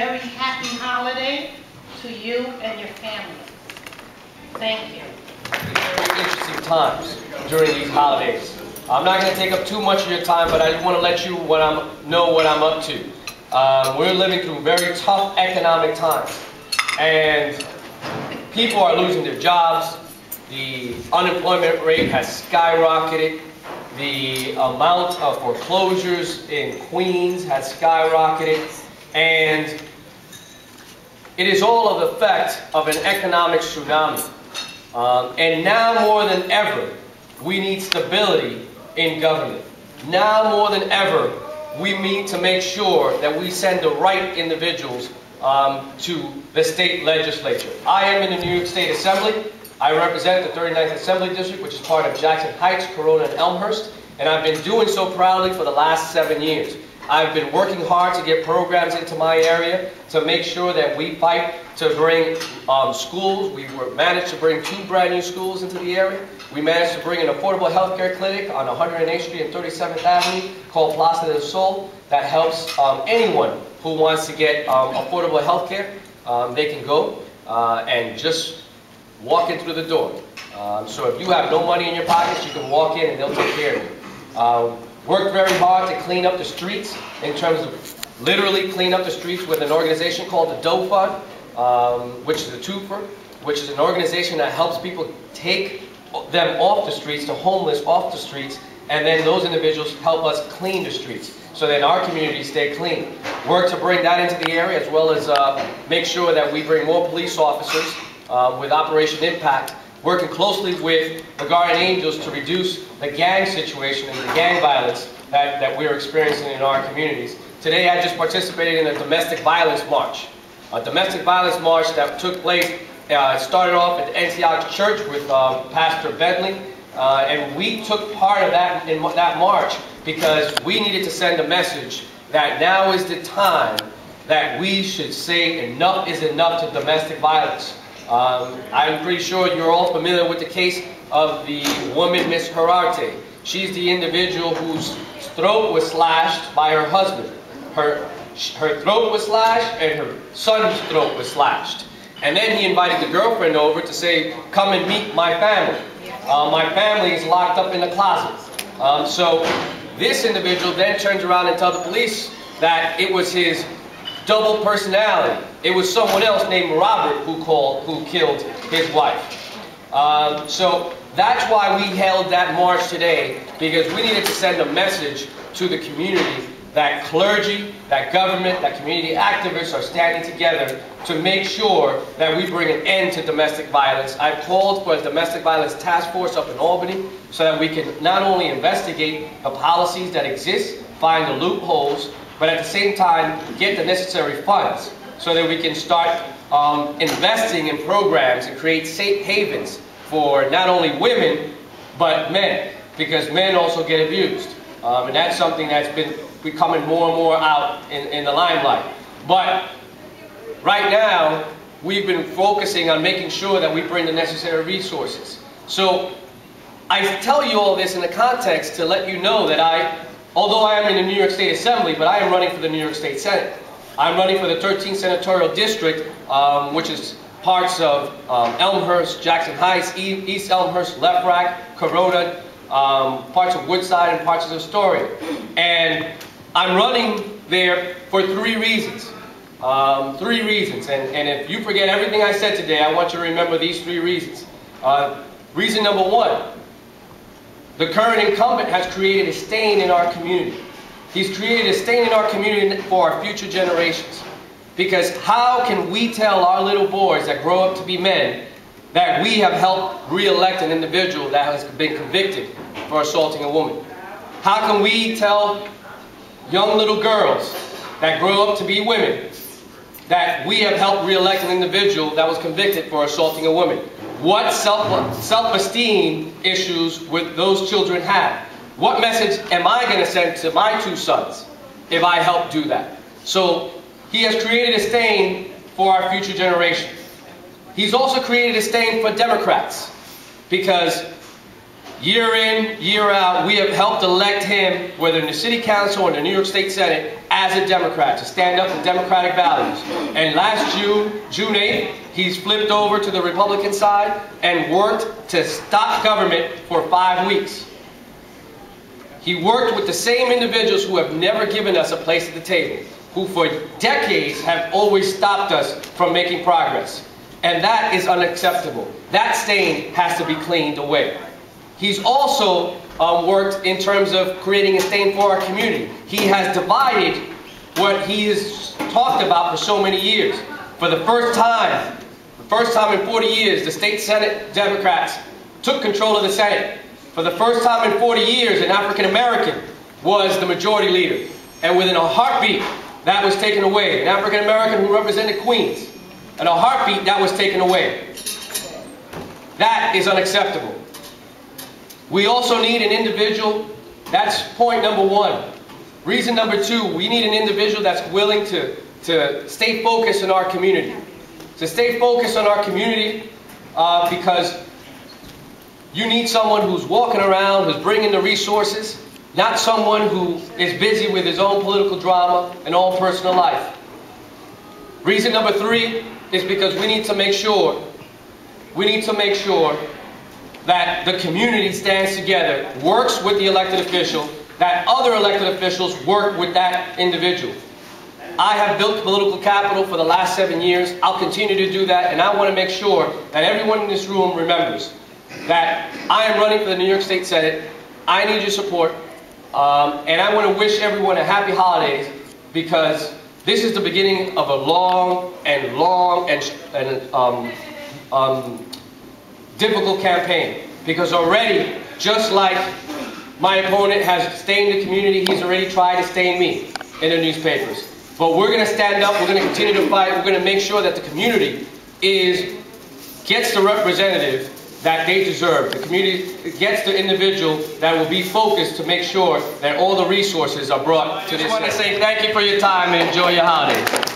very happy holiday to you and your family. Thank you. Very interesting times during these holidays. I'm not going to take up too much of your time, but I just want to let you know what I'm up to. We're living through very tough economic times, and people are losing their jobs. The unemployment rate has skyrocketed. The amount of foreclosures in Queens has skyrocketed, and it is all of the effect of an economic tsunami. And now more than ever, we need stability in government. Now more than ever, we need to make sure that we send the right individuals to the state legislature. I am in the New York State Assembly. I represent the 39th Assembly District, which is part of Jackson Heights, Corona, and Elmhurst, and I've been doing so proudly for the last 7 years. I've been working hard to get programs into my area to make sure that we fight to bring schools. We managed to bring 2 brand new schools into the area. We managed to bring an affordable health care clinic on 108th Street and 37th Avenue called Plaza del Sol that helps anyone who wants to get affordable health care. They can go and just walk in through the door. So if you have no money in your pockets, you can walk in and they'll take care of you. Worked very hard to clean up the streets, in terms of literally clean up the streets with an organization called the Doe Fund, which is a twofer, which is an organization that helps people take them off the streets, the homeless off the streets, and then those individuals help us clean the streets so that our communities stay clean. Work to bring that into the area, as well as make sure that we bring more police officers with Operation Impact, working closely with the Guardian Angels to reduce the gang situation and the gang violence that we're experiencing in our communities. Today I just participated in a domestic violence march. A domestic violence march that took place, started off at the Antioch Church with Pastor Bentley, and we took part of that in that march because we needed to send a message that now is the time that we should say enough is enough to domestic violence. I'm pretty sure you're all familiar with the case of the woman, Miss Peralta. She's the individual whose throat was slashed by her husband. Her throat was slashed and her son's throat was slashed. And then he invited the girlfriend over to say, come and meet my family. My family is locked up in the closet. So this individual then turns around and tells the police that it was his double personality. It was someone else named Robert who killed his wife. So that's why we held that march today, because we needed to send a message to the community that clergy, that government, that community activists are standing together to make sure that we bring an end to domestic violence. I've called for a domestic violence task force up in Albany so that we can not only investigate the policies that exist, find the loopholes, but at the same time get the necessary funds so that we can start investing in programs and create safe havens for not only women but men, because men also get abused. And that's something that's been becoming more and more out in the limelight. But right now, we've been focusing on making sure that we bring the necessary resources. So I tell you all this in the context to let you know that although I am in the New York State Assembly, but I am running for the New York State Senate. I'm running for the 13th Senatorial District, which is parts of Elmhurst, Jackson Heights, East Elmhurst, Left Rack, Corona, parts of Woodside, and parts of Astoria. And I'm running there for 3 reasons. 3 reasons. And if you forget everything I said today, I want you to remember these 3 reasons. Reason number 1. The current incumbent has created a stain in our community. He's created a stain in our community for our future generations. Because how can we tell our little boys that grow up to be men that we have helped re-elect an individual that has been convicted for assaulting a woman? How can we tell young little girls that grow up to be women that we have helped re-elect an individual that was convicted for assaulting a woman? What self-esteem issues would those children have? What message am I going to send to my 2 sons if I help do that? So he has created a stain for our future generations. He's also created a stain for Democrats, because year in, year out, we have helped elect him, whether in the City Council or in the New York State Senate, as a Democrat, to stand up for democratic values. And last June 8th, he's flipped over to the Republican side and worked to stop government for 5 weeks. He worked with the same individuals who have never given us a place at the table, who for decades have always stopped us from making progress. And that is unacceptable. That stain has to be cleaned away. He's also worked in terms of creating a stain for our community. He has divided what he has talked about for so many years. For the first time in 40 years, the state Senate Democrats took control of the Senate. For the first time in 40 years, an African American was the majority leader. And within a heartbeat, that was taken away. An African American who represented Queens. And a heartbeat, that was taken away. That is unacceptable. We also need an individual, that's point number one. Reason number two, we need an individual that's willing to stay focused in our community. To stay focused on our community because you need someone who's walking around, who's bringing the resources, not someone who is busy with his own political drama and own personal life. Reason number three is because we need to make sure that the community stands together, works with the elected official, that other elected officials work with that individual. I have built political capital for the last 7 years. I'll continue to do that, and I want to make sure that everyone in this room remembers that I am running for the New York State Senate. I need your support, and I want to wish everyone a happy holidays, because this is the beginning of a long and difficult campaign. Because already, just like my opponent has stained the community, he's already tried to stain me in the newspapers. But we're going to stand up, we're going to continue to fight, we're going to make sure that the community gets the representative that they deserve. The community gets the individual that will be focused to make sure that all the resources are brought to this. I just want to say thank you for your time and enjoy your holidays.